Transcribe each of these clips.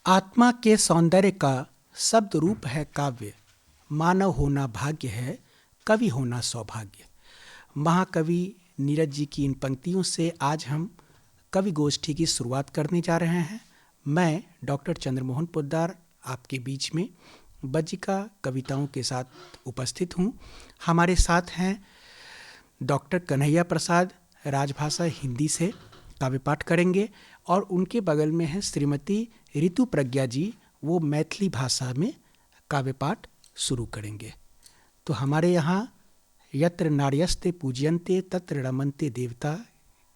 आत्मा के सौंदर्य का शब्द रूप है काव्य। मानव होना भाग्य है, कवि होना सौभाग्य। महाकवि नीरज जी की इन पंक्तियों से आज हम कवि गोष्ठी की शुरुआत करने जा रहे हैं। मैं डॉक्टर चंद्रमोहन पोद्दार आपके बीच में बज्जिका कविताओं के साथ उपस्थित हूँ। हमारे साथ हैं डॉक्टर कन्हैया प्रसाद, राजभाषा हिंदी से काव्य पाठ करेंगे, और उनके बगल में है श्रीमती ऋतु प्रज्ञा जी, वो मैथिली भाषा में काव्य पाठ शुरू करेंगे। तो हमारे यहाँ यत्र नार्यस्ते पूज्यन्ते तत्र रमन्ते देवता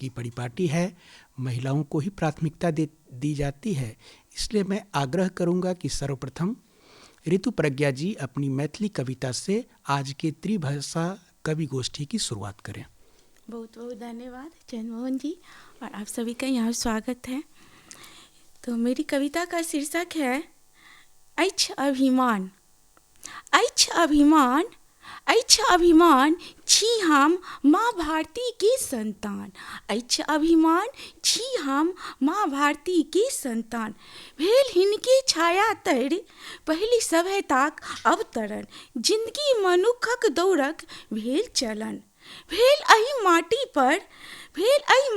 की परिपाटी है। महिलाओं को ही प्राथमिकता दी जाती है, इसलिए मैं आग्रह करूँगा कि सर्वप्रथम ऋतु प्रज्ञा जी अपनी मैथिली कविता से आज के त्रिभाषा कवि गोष्ठी की शुरुआत करें। बहुत बहुत धन्यवाद चंद्रमोहन जी, और आप सभी का यहाँ स्वागत है। तो मेरी कविता का शीर्षक है ऐछ अभिमान। ऐछ अभिमान, ऐछ अभिमान, छी हम माँ भारती के संतान। ऐछ अभिमान, छी हम माँ भारती के संतान। भेल हिनके छाया तर पहली सभ्यताक अवतरण। जिंदगी मनुखक दौड़क भेल चलन। भेल एहि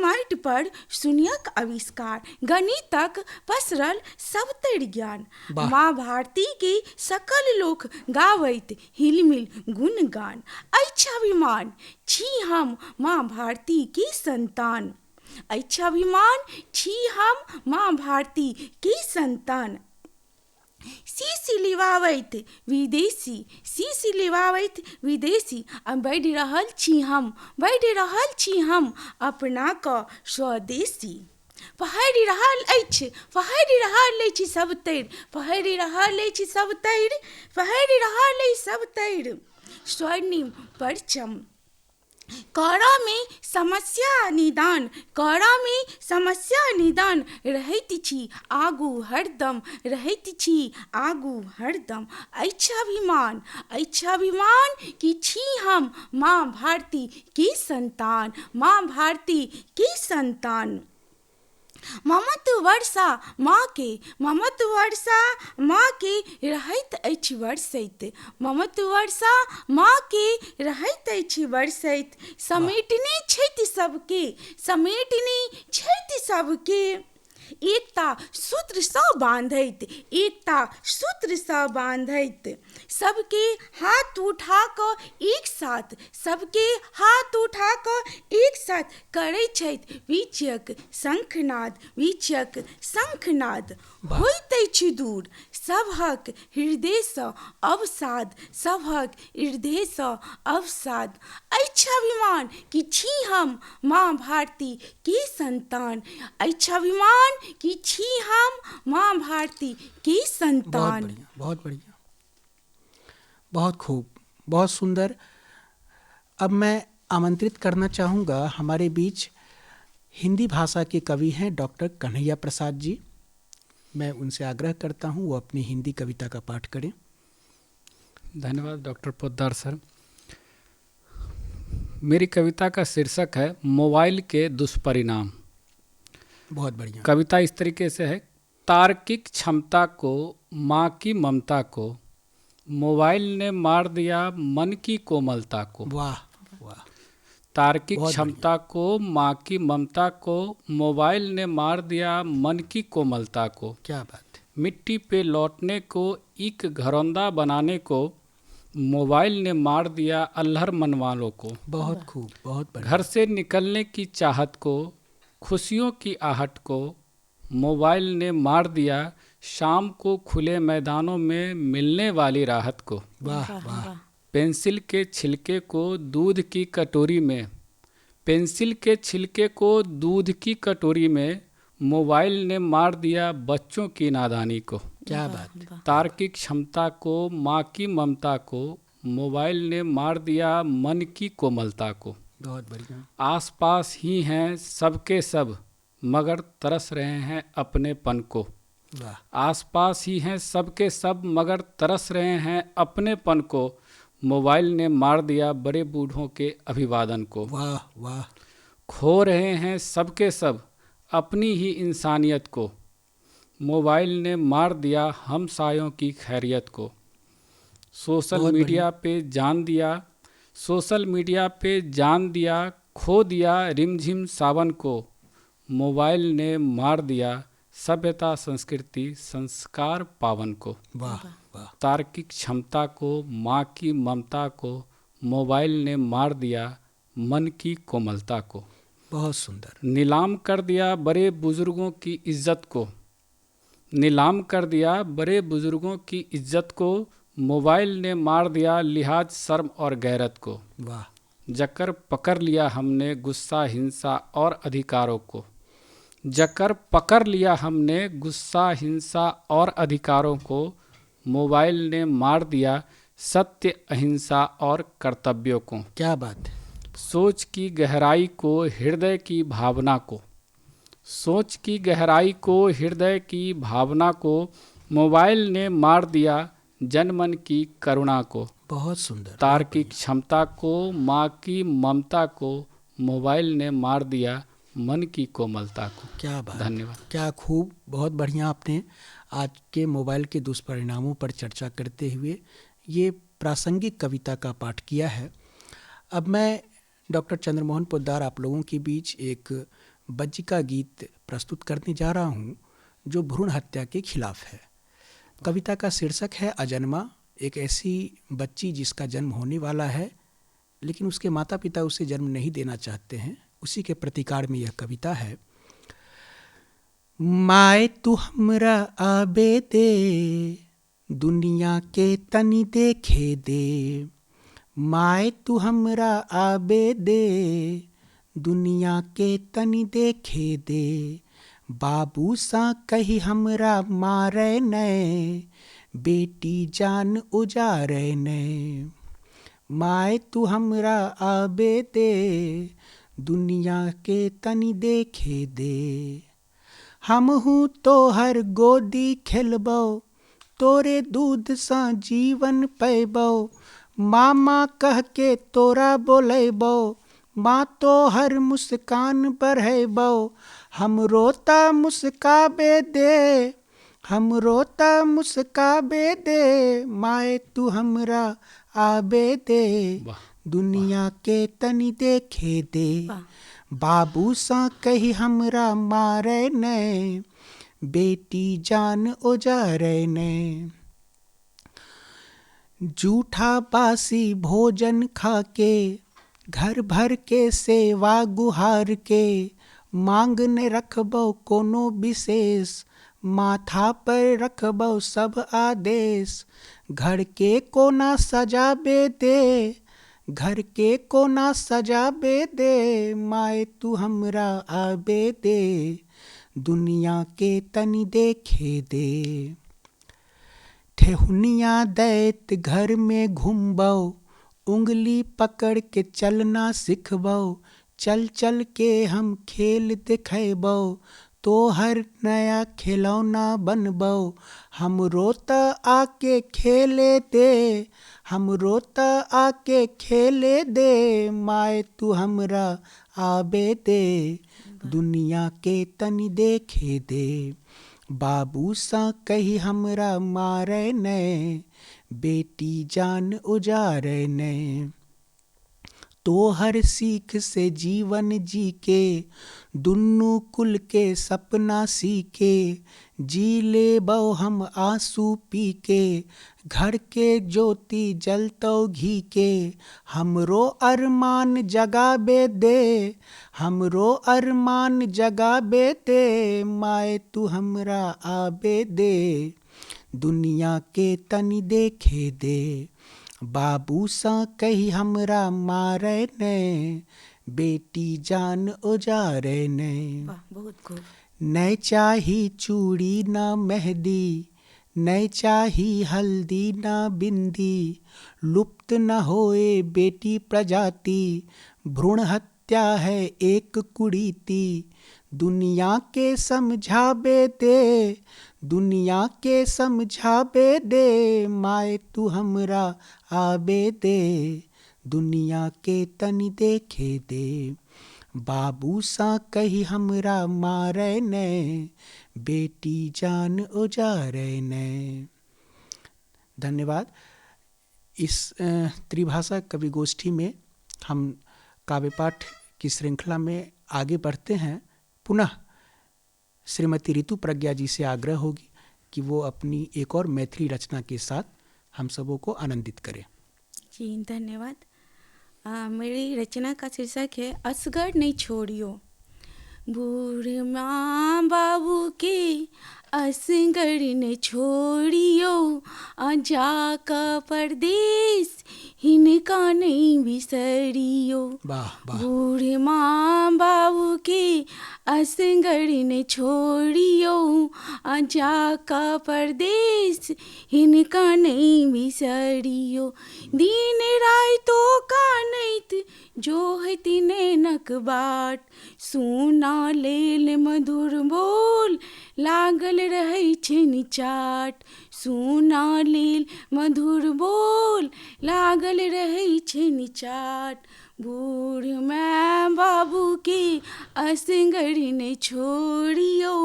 माटि पर शून्यक आविष्कार। गणितक पसरल सबतर ज्ञान। माँ भारती के सकल लोक गावैत हिलमिल गुणगान। ऐछ अभिमान, छी हम माँ भारती के संतान। ऐछ अभिमान, छी हम माँ भारती के संतान। शीश लिवावैत विदेशी। अब बढ़ि रहल छी हम अपना क स्वदेशी। पहरि रहल अछि सब तैर स्वर्णिम परचम। करा में समस्या निदान रहैत छी आगू हरदम। ऐछ अभिमान, कि छी हम माँ भारती की संतान। ममत वर्षा माँ के रहैत अछि बरसैत। समेटने छथि सबके एकता सूत्र सँ बांधैत। सबके हाथ उठा कऽ एक साथ करै छथि वीचक शंखनाद। होइत अछि दूर सभक हृदय सँ अवसाद। ऐछ अभिमान, कि छी हम माँ भारती की संतान। ऐछ अभिमान, कि छी हम माँ भारती की संतान। बहुत बढ़िया, बहुत खूब, बहुत सुंदर। अब मैं आमंत्रित करना चाहूँगा, हमारे बीच हिंदी भाषा के कवि हैं डॉक्टर कन्हैया प्रसाद जी। मैं उनसे आग्रह करता हूँ वो अपनी हिंदी कविता का पाठ करें। धन्यवाद डॉक्टर पोद्दार सर। मेरी कविता का शीर्षक है मोबाइल के दुष्परिणाम। बहुत बढ़िया। कविता इस तरीके से है। तार्किक क्षमता को, माँ की ममता को, मोबाइल ने मार दिया मन की कोमलता को। वाह वाह। तार्किक क्षमता को, माँ की ममता को, मोबाइल ने मार दिया मन की कोमलता को। क्या बात है। मिट्टी पे लौटने को, एक घरौंदा बनाने को, मोबाइल ने मार दिया अल्हड़ मन वालों को। बहुत खूब, बहुत बढ़िया। घर से निकलने की चाहत को, खुशियों की आहट को, मोबाइल ने मार दिया शाम को खुले मैदानों में मिलने वाली राहत को। वाह वाह। पेंसिल के छिलके को दूध की कटोरी में मोबाइल ने मार दिया बच्चों की नादानी को। क्या बात। तार्किक क्षमता को, माँ की ममता को, मोबाइल ने मार दिया मन की कोमलता को। बहुत बढ़िया। आसपास ही हैं सबके सब, मगर तरस रहे हैं अपनेपन को। वाह। आसपास ही हैं सबके सब, मगर तरस रहे हैं अपनेपन को। मोबाइल ने मार दिया बड़े बूढ़ों के अभिवादन को। वाह वाह। खो रहे हैं सबके सब अपनी ही इंसानियत को। मोबाइल ने मार दिया हमसायों की खैरियत को। सोशल बहुत मीडिया पे जान दिया, सोशल मीडिया पे जान दिया, खो दिया रिमझिम सावन को। मोबाइल ने मार दिया सभ्यता संस्कृति संस्कार पावन को। वाह वाह, तार्किक क्षमता को, माँ की ममता को, मोबाइल ने मार दिया मन की कोमलता को। बहुत सुंदर। नीलाम कर दिया बड़े बुजुर्गों की इज्जत को, नीलाम कर दिया बड़े बुजुर्गों की इज्जत को। मोबाइल ने मार दिया लिहाज शर्म और गैरत को। वाह, जकर पकड़ लिया हमने गुस्सा हिंसा और अधिकारों को, जकर पकड़ लिया हमने गुस्सा हिंसा और अधिकारों को। मोबाइल ने मार दिया सत्य अहिंसा और कर्तव्यों को। क्या बात है। सोच की गहराई को, हृदय की भावना को, सोच की गहराई को, हृदय की भावना को। मोबाइल ने मार दिया जनमन की करुणा को। बहुत सुंदर। तार्किक क्षमता को, माँ की ममता को। मोबाइल ने मार दिया मन की कोमलता को। क्या बात, धन्यवाद। क्या खूब, बहुत बढ़िया। आपने आज के मोबाइल के दुष्परिणामों पर चर्चा करते हुए ये प्रासंगिक कविता का पाठ किया है। अब मैं डॉक्टर चंद्रमोहन पोद्दार आप लोगों के बीच एक बज्जिका गीत प्रस्तुत करने जा रहा हूँ जो भ्रूण हत्या के खिलाफ है। कविता का शीर्षक है अजन्मा। एक ऐसी बच्ची जिसका जन्म होने वाला है लेकिन उसके माता पिता उसे जन्म नहीं देना चाहते हैं, उसी के प्रतिकार में यह कविता है। माए तू हमरा आबे दे, दुनिया के तनी देखे दे। माए तू हमरा आबे दे, दुनिया के तनी देखे दे। बाबू सा कही हमरा मारे ने, बेटी जान उजारे ने। माए तू हमरा आबे दे, दुनिया के तनी देखे दे। हम हूँ तो हर गोदी खेलबो, तोरे दूध सा जीवन पैबो। मामा कह के तोरा बोलेबो, माँ तो हर मुस्कान बढ़ेबो। हम रोता मुस्काबे दे, हम रोता मुस्काबे दे। माए तू हमरा आबे दे, दुनिया के तनी देखे दे। बाबू सा कही हमरा मारे ने, बेटी जान उजारे ने। जूठा बासी भोजन खाके, घर भर के सेवा गुहार के। मांग ने रखबो कोनो विशेष, माथा पर रखबो सब आदेश। घर के कोना सजाबे दे, घर के कोना सजाबे दे। माए तू हमरा आबे दे, दुनिया के तनी देखे दे। ठेहुनिया दैत घर में घूमबो, उंगली पकड़ के चलना सिखबो। चल चल के हम खेल दिखेबो, तो हर नया खिलौना बनबो। हम रोता आके खेले दे, हम रोता आके खेले दे। माए तू हमरा आबे दे, दुनिया के तनी देखे दे। बाबू सा कही हमरा मारे ने, बेटी जान उजारे ने। तो हर सीख से जीवन जी के, दुन्नू कुल के सपना सीके। जी ले बो हम आंसू पी के, घर के ज्योति जलतो घी के। हमरो अरमान जगाबे दे, हमरो अरमान जगाबे दे। माए तू हमरा आबे दे, दुनिया के तनी देखे दे। बाबू सा कही हमरा मारे ने, बेटी जान उजारे ने। वाह, बहुत खूब। नै चाही चूड़ी ना मेहंदी, नै चाही हल्दी ना बिंदी। लुप्त न होए बेटी प्रजाति, भ्रूण हत्या है एक कुरीति। दुनिया के समझाबे दे, दुनिया के समझाबे दे। माए तू हमरा आबे दे, दुनिया के तनी देखे दे। बाबू सा कही हमरा मारे ने, बेटी जान उजारे ने। धन्यवाद। इस त्रिभाषा कवि गोष्ठी में हम काव्य पाठ की श्रृंखला में आगे बढ़ते हैं। पुनः श्रीमती ऋतु प्रज्ञा जी से आग्रह होगी कि वो अपनी एक और मैथिली रचना के साथ हम सबों को आनंदित करें। जी धन्यवाद। मेरी रचना का शीर्षक है असगर नहीं छोड़ियो। बूढ़ माँ बाबू के असगर ने छोड़ियो, जा का परदेश हिनका नहीं बिसरियो। वाह वाह। बूढ़े माँ बाबू के असगर ने छोड़ियो, जा का परदेश हिनका नहीं बिसरियो। दिन रातो का नैत जो है तिने नक बाट, सुना लेल मधुर बोल लागल रहै छै निचाट। सुना लेल मधुर बोल लागल रहै छै निचाट। बूढ़ माँ बाबू के असगर ने छोड़ियो,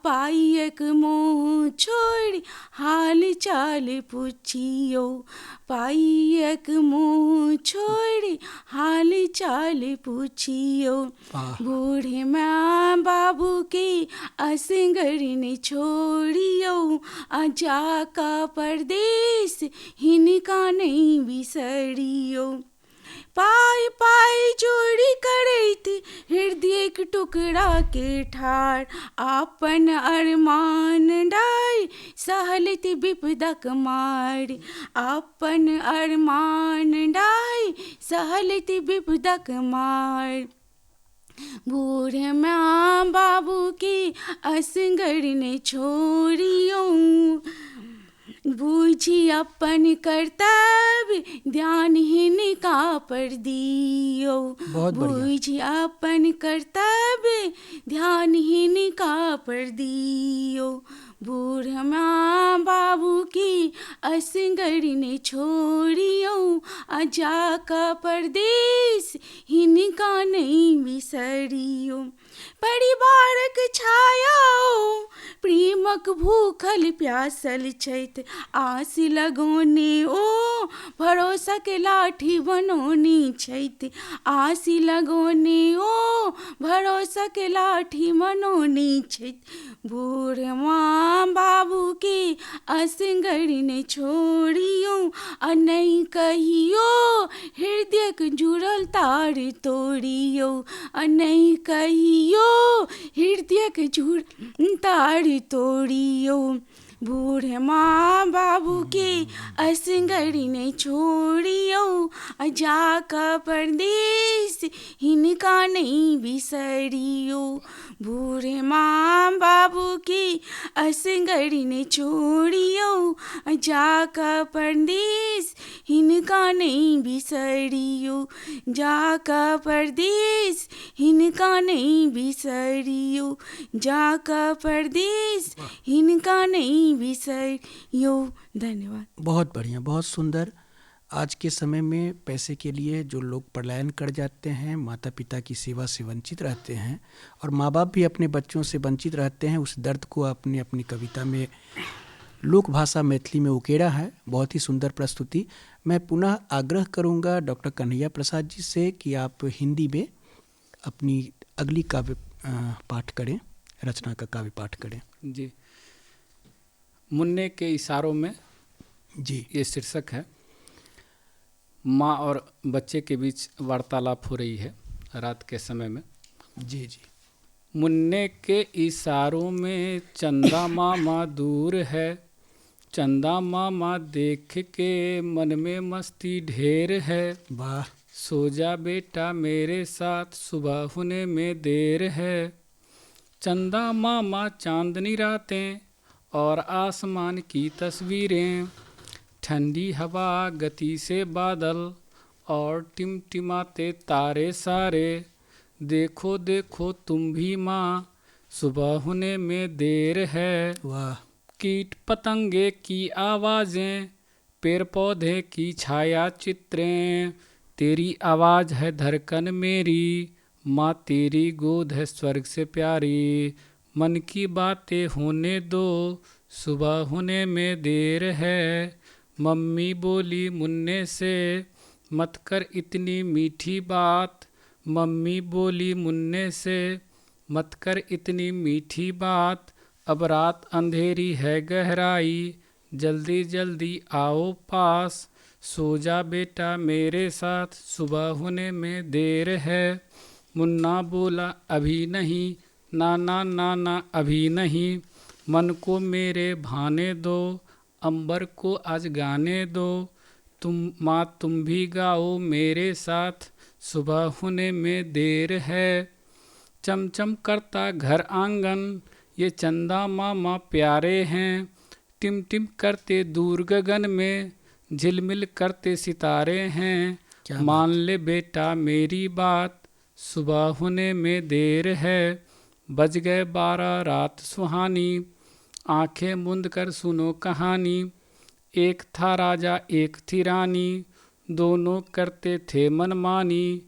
पाइक मोह छोड़ हाल चाल पूछियो। पाइक मोह छोड़ हाल चाल पूछियो। बूढ़े माँ बाबू के असगर ने छोड़ियो, जा का परदेश हिनका नहीं बिसरियो। पाय पाय जोड़ी करैत हृदय के टुकड़ा के ठाड़, आपन अरमान डाय सहलत विपदक मार। आपन अरमान डाय सहलत विपदक मार। बूढ़ माँ बाबू के असगर ने छोड़ियो, बूझी अपन कर्तव्य ध्यान हिनका पर दियो। बूझी अपन कर्तव्य ध्यान हिनका पर दियो। बूढ़ माँ बाबू की असगर ने छोड़ियो, जा का परदेश हिनका नहीं बिसरियो। परिवारक छाया प्रेमक भूखल प्यासल छैत, आस लगोने ओ भरोसा के लाठी बनोनी छैत। आस लगोने ओ भरोसा के लाठी मनोनी छैत। बूढ़ माँ बाबू के असगर ने छोड़ियो, नहीं कहियो हृदय के जुड़ल तार तोड़ियो। नहीं कहियो हृदय के जुड़ल तार तोड़ियो। बूढ़ माँ बाबू के असगर ने छोड़ियो, जा का परदेश हिनका नहीं बिसरियो। बूढ़ माँ बाबू के असगर ने छोड़ियो, जा का परदेश हिनका नहीं बिसरियो। जा का परदेश हिनका नहीं बिसरियो। जा का परदेश हिनका नहीं बिसरियो। धन्यवाद। बहुत बढ़िया, बहुत सुंदर। आज के समय में पैसे के लिए जो लोग पलायन कर जाते हैं, माता पिता की सेवा से वंचित रहते हैं और माँ बाप भी अपने बच्चों से वंचित रहते हैं, उस दर्द को आपने अपनी कविता में लोक भाषा मैथिली में उकेरा है। बहुत ही सुंदर प्रस्तुति। मैं पुनः आग्रह करूँगा डॉक्टर कन्हैया प्रसाद जी से कि आप हिंदी में अपनी अगली काव्य पाठ करें, रचना का काव्य पाठ करें। जी, मुन्ने के इशारों में जी, ये शीर्षक है। माँ और बच्चे के बीच वार्तालाप हो रही है रात के समय में। जी जी। मुन्ने के इशारों में चंदा मामा दूर है, चंदा मामा देख के मन में मस्ती ढेर है। वाह। सो जा बेटा मेरे साथ, सुबह होने में देर है। चंदा मामा चांदनी रातें और आसमान की तस्वीरें, ठंडी हवा गति से बादल और टिमटिमाते तारे सारे। देखो देखो तुम भी माँ, सुबह होने में देर है। वाह। कीट पतंगे की आवाज़ें, पेड़ पौधे की छाया चित्रें, तेरी आवाज़ है धड़कन मेरी, माँ तेरी गोद है स्वर्ग से प्यारी, मन की बातें होने दो, सुबह होने में देर है। मम्मी बोली मुन्ने से, मत कर इतनी मीठी बात। मम्मी बोली मुन्ने से, मत कर इतनी मीठी बात। अब रात अंधेरी है गहराई, जल्दी जल्दी आओ पास। सो जा बेटा मेरे साथ, सुबह होने में देर है। मुन्ना बोला अभी नहीं, नाना नाना अभी नहीं। मन को मेरे भाने दो, अंबर को आज गाने दो। तुम भी गाओ मेरे साथ, सुबह होने में देर है। चमचम करता घर आंगन, ये चंदा मामा प्यारे हैं। टिम टिम करते दूर गगन में, झिलमिल करते सितारे हैं। मान ले बेटा मेरी बात, सुबह होने में देर है। बज गए 12 रात सुहानी, आंखें मूंद कर सुनो कहानी। एक था राजा एक थी रानी, दोनों करते थे मनमानी।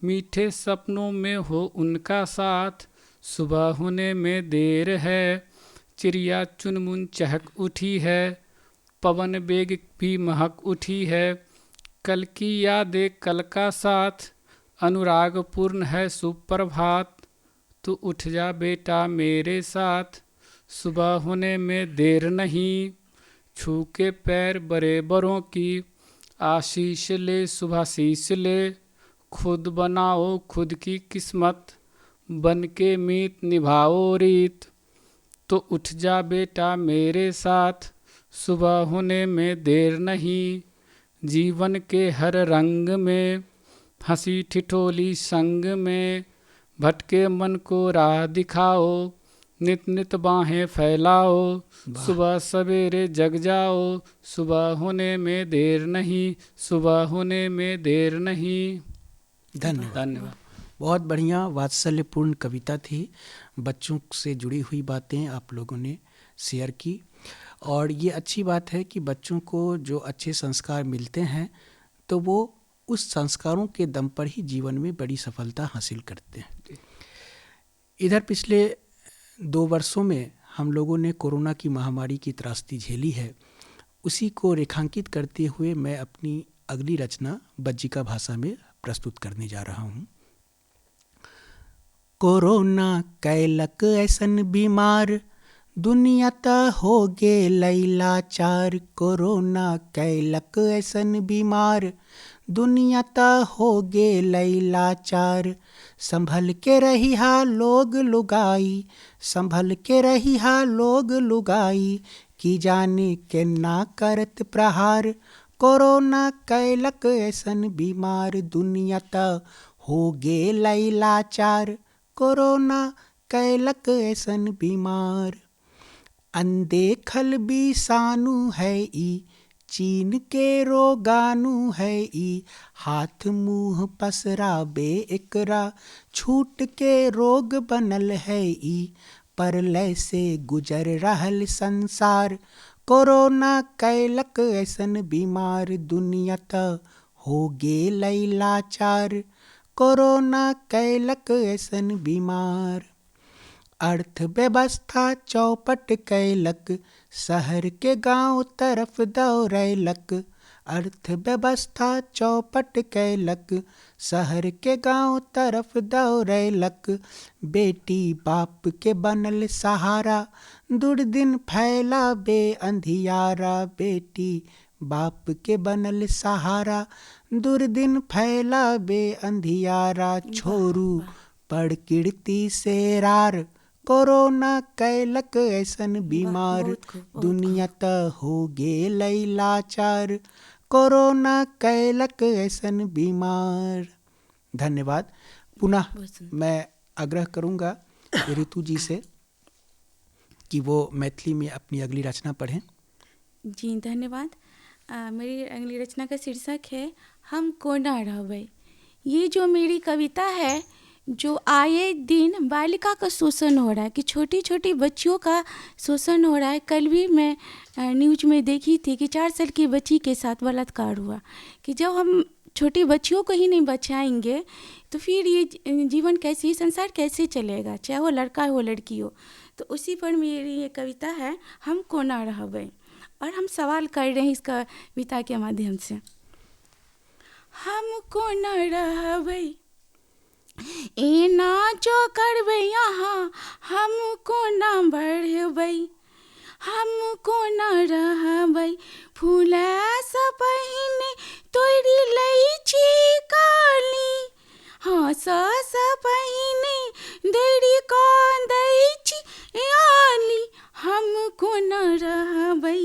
मीठे सपनों में हो उनका साथ, सुबह होने में देर है। चिड़िया चुनमुन चहक उठी है, पवन बेग भी महक उठी है। कल की यादें कल का साथ, अनुराग पूर्ण है सुप्रभात। तू उठ जा बेटा मेरे साथ, सुबह होने में देर नहीं। छू के पैर बड़े बड़ों की, आशीष ले सुबह शीश ले। खुद बनाओ खुद की किस्मत, बन के मीत निभाओ रीत। तो उठ जा बेटा मेरे साथ, सुबह होने में देर नहीं। जीवन के हर रंग में, हंसी ठिठोली संग में। भटके मन को राह दिखाओ, नित नित बाहें फैलाओ। सुबह सवेरे जग जाओ, सुबह होने में देर नहीं, सुबह होने में देर नहीं। धन्यवाद। बहुत बढ़िया वात्सल्यपूर्ण कविता थी। बच्चों से जुड़ी हुई बातें आप लोगों ने शेयर की, और ये अच्छी बात है कि बच्चों को जो अच्छे संस्कार मिलते हैं तो वो उस संस्कारों के दम पर ही जीवन में बड़ी सफलता हासिल करते हैं। इधर पिछले 2 वर्षों में हम लोगों ने कोरोना की महामारी की त्रासदी झेली है। उसी को रेखांकित करते हुए मैं अपनी अगली रचना बज्जिका भाषा में प्रस्तुत करने जा रहा हूँ। कोरोना कैलक ऐसन बीमार, दुनिया त हो गे लाचार। कोरोना कैलक ऐसन बीमार, दुनिया त हो गे लाचार। संभल के रही हा लोग लुगाई, संभल के रही हा लोग लुगाई। की जाने के ना करत प्रहार। कोरोना कैलक ऐसन बीमार, दुनिया त हो गे लाचार। कोरोना कैलक ऐसन बीमार। अनदेखल विषाणु है ई, चीन के रोगाणु है ई। हाथ मुंह पसराबे एकरा, छूट के रोग बनल है ई। परलय से गुजर रहल संसार, कोरोना कैलक ऐसन बीमार। दुनिया त हो गे लाचार, कोरोना कैलक ऐसन बीमार। अर्थव्यवस्था चौपट कैलक, शहर के गांव तरफ दौड़ैलक। अर्थव्यवस्था चौपट कैलक, शहर के गांव तरफ दौड़ैलक। बेटी बाप के बनल सहारा, दुर्दिन फैला बे अंधियारा। बेटी बाप के बनल सहारा, दुर्दिन फैला बे अंधियारा। छोरू पड़ कीर्ति से रार, कोरोना कैलक ऐसन बीमार। दुनिया त हो गे लाचार, कोरोना कैलक ऐसन बीमार। धन्यवाद। पुनः मैं आग्रह करूंगा ऋतु जी से कि वो मैथिली में अपनी अगली रचना पढ़ें। जी धन्यवाद। मेरी अगली रचना का शीर्षक है हम कोना रहबै। ये जो मेरी कविता है, जो आए दिन बालिका का शोषण हो रहा है, कि छोटी छोटी बच्चियों का शोषण हो रहा है। कल भी मैं न्यूज़ में देखी थी कि 4 साल की बच्ची के साथ बलात्कार हुआ। कि जब हम छोटी बच्चियों को ही नहीं बचाएंगे तो फिर ये जीवन कैसे, ये संसार कैसे चलेगा, चाहे वो लड़का हो लड़की हो। तो उसी पर मेरी ये कविता है, हम कोना रहबै। और हम सवाल कर रहे हैं इस कविता के माध्यम से। हम कोना रहबै एना जो करबै यहाँ, हम कोना बढ़बै, हम कोना रहबै फूलसँ पहिने तोड़ि लै छी काली, हँससँ पहिने दौड़ि कऽ दै छी आली। हम कोना रहबै,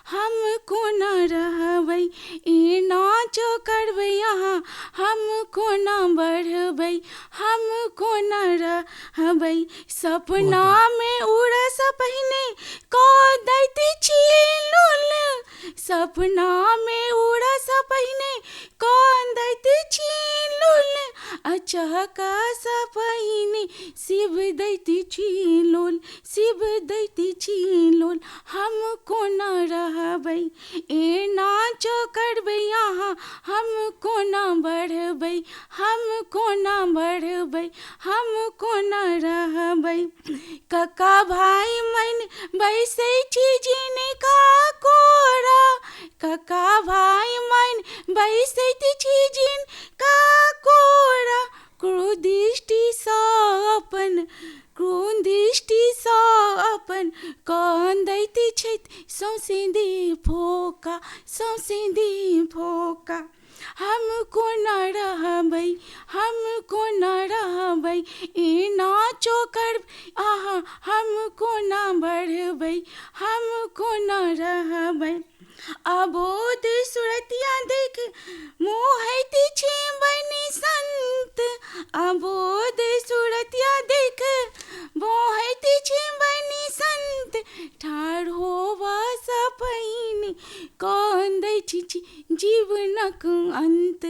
हम कोना रहबै एना जो करबै यहाँ, हम कोना बढ़बै, हम कोना रहबै सपनामे उड़सँ पहिने कऽ दैत छी लूल, सपनामे उड़सँ पहिने कऽ दैत छी लूल, अचहकसँ पहिने शिव दैत छी लोल, शिव दैत छी लोल। हम कोना रहबै एना जो करबै यहाँ, हम कोना बढ़बै, हम कोना बढ़बै, हम कोना रहबै। कक्का भाइ मन बैसै छी जिनका कोरा, कक्का भाइ मन बैसैत छी जिनका कोरा, क्रोध दृष्टिसँ अपन, क्रोध दृष्टिसँ अपन काँदैत छथि सौँसे देह फोका, सौँसे देह फोका। हम कोना रहबै, हम कोना रहबै एना जो करबै अहाँ, हम कोना बढ़बै, हम कोना रहबै। अबोध सुरतिया देख मोहैत छी बनि संत, अबोध सुरतिया देख मोहैत छी बनि संत, ठाढ़ होबऽसँ पहिने काँदैत छी जीवनक अंत,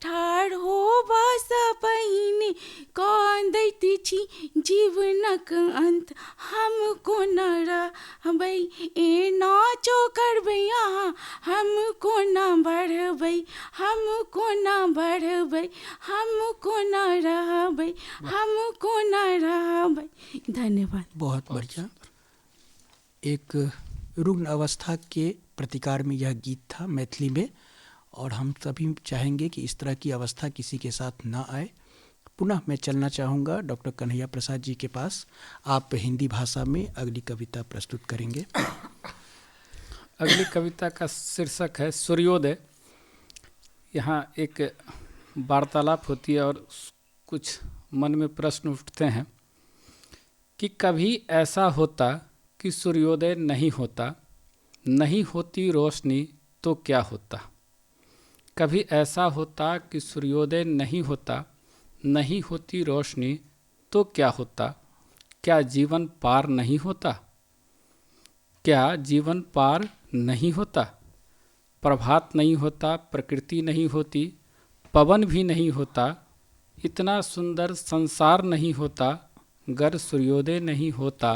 ठाढ़ होबऽसँ पहिने काँदैत छी जीवनक अंत। हम कोना रहबै एना जो करबै यहाँ, हम कोना बढ़बै, हम कोना बढ़बै, हम कोना रहबै, हम कोना रहबै। धन्यवाद। बहुत बढ़िया। एक रुग्ण अवस्था के प्रतिकार में यह गीत था मैथिली में, और हम सभी चाहेंगे कि इस तरह की अवस्था किसी के साथ ना आए। पुनः मैं चलना चाहूँगा डॉक्टर कन्हैया प्रसाद जी के पास। आप हिंदी भाषा में अगली कविता प्रस्तुत करेंगे। अगली कविता का शीर्षक है सूर्योदय। यहाँ एक वार्तालाप होती है और कुछ मन में प्रश्न उठते हैं कि कभी ऐसा होता कि सूर्योदय नहीं होता, नहीं होती रोशनी तो क्या होता। कभी ऐसा होता कि सूर्योदय नहीं होता, नहीं होती रोशनी तो क्या होता। क्या जीवन पार नहीं होता, क्या जीवन पार नहीं होता। प्रभात नहीं होता, प्रकृति नहीं होती, पवन भी नहीं होता, इतना सुंदर संसार नहीं होता। अगर सूर्योदय नहीं होता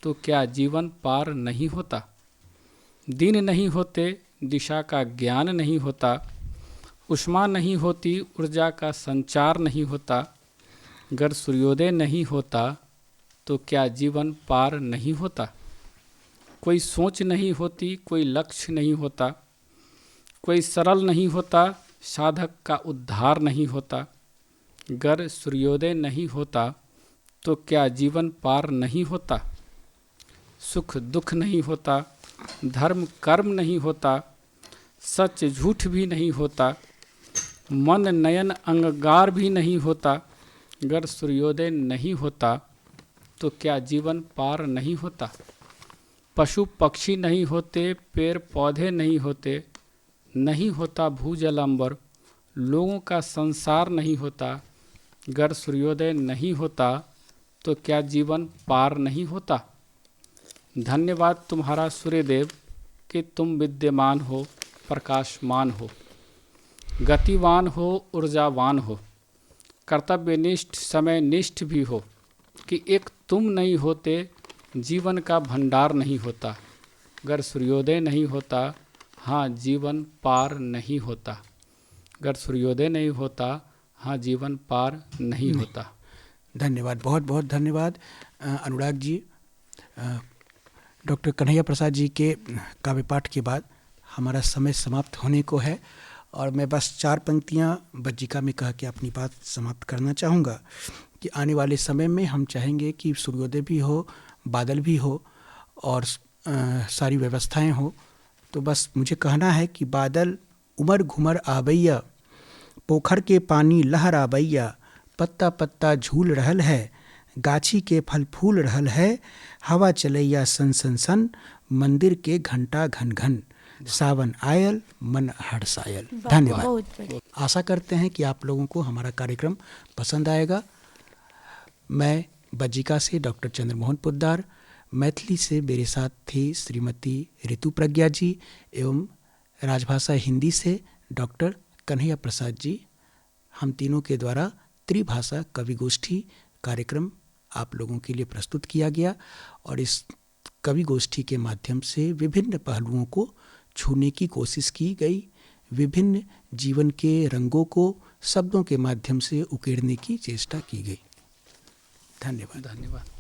तो क्या जीवन पार नहीं होता। दिन नहीं होते, दिशा का ज्ञान नहीं होता, ऊष्मा नहीं होती, ऊर्जा का संचार नहीं होता। अगर सूर्योदय नहीं होता तो क्या जीवन पार नहीं होता। कोई सोच नहीं होती, कोई लक्ष्य नहीं होता, कोई सरल नहीं होता, साधक का उद्धार नहीं होता। अगर सूर्योदय नहीं होता तो क्या जीवन पार नहीं होता। सुख दुख नहीं होता, धर्म कर्म नहीं होता, सच झूठ भी नहीं होता, मन नयन अंगार भी नहीं होता। अगर सूर्योदय नहीं होता तो क्या जीवन पार नहीं होता। पशु पक्षी नहीं होते, पेड़ पौधे नहीं होते, नहीं होता भूजल अंबर, लोगों का संसार नहीं होता। अगर सूर्योदय नहीं होता तो क्या जीवन पार नहीं होता। धन्यवाद तुम्हारा सूर्यदेव कि तुम विद्यमान हो, प्रकाशमान हो, गतिवान हो, ऊर्जावान हो, कर्तव्यनिष्ठ समयनिष्ठ भी हो कि एक तुम नहीं होते जीवन का भंडार नहीं होता। अगर सूर्योदय नहीं होता, हाँ जीवन पार नहीं होता। अगर सूर्योदय नहीं होता, हाँ, जीवन पार नहीं होता। धन्यवाद, बहुत बहुत धन्यवाद अनुराग जी। डॉक्टर कन्हैया प्रसाद जी के काव्य पाठ के बाद हमारा समय समाप्त होने को है और मैं बस 4 पंक्तियां बज्जिका में कह के अपनी बात समाप्त करना चाहूँगा कि आने वाले समय में हम चाहेंगे कि सूर्योदय भी हो, बादल भी हो और सारी व्यवस्थाएं हो। तो बस मुझे कहना है कि बादल उमर घुमर आबैया, पोखर के पानी लहर आबैया, पत्ता पत्ता झूल रहल है, गाछी के फल फूल रहल है, हवा चलैया सन सन सन, मंदिर के घंटा घन घन, सावन आयल मन हर्षायल। धन्यवाद। आशा करते हैं कि आप लोगों को हमारा कार्यक्रम पसंद आएगा। मैं बज्जिका से डॉक्टर चंद्रमोहन पोद्दार, मैथिली से मेरे साथ थी श्रीमती ऋतु प्रज्ञा जी एवं राजभाषा हिंदी से डॉक्टर कन्हैया प्रसाद जी। हम तीनों के द्वारा त्रिभाषा कवि गोष्ठी कार्यक्रम आप लोगों के लिए प्रस्तुत किया गया और इस कवि गोष्ठी के माध्यम से विभिन्न पहलुओं को छूने की कोशिश की गई, विभिन्न जीवन के रंगों को शब्दों के माध्यम से उकेरने की चेष्टा की गई। धन्यवाद।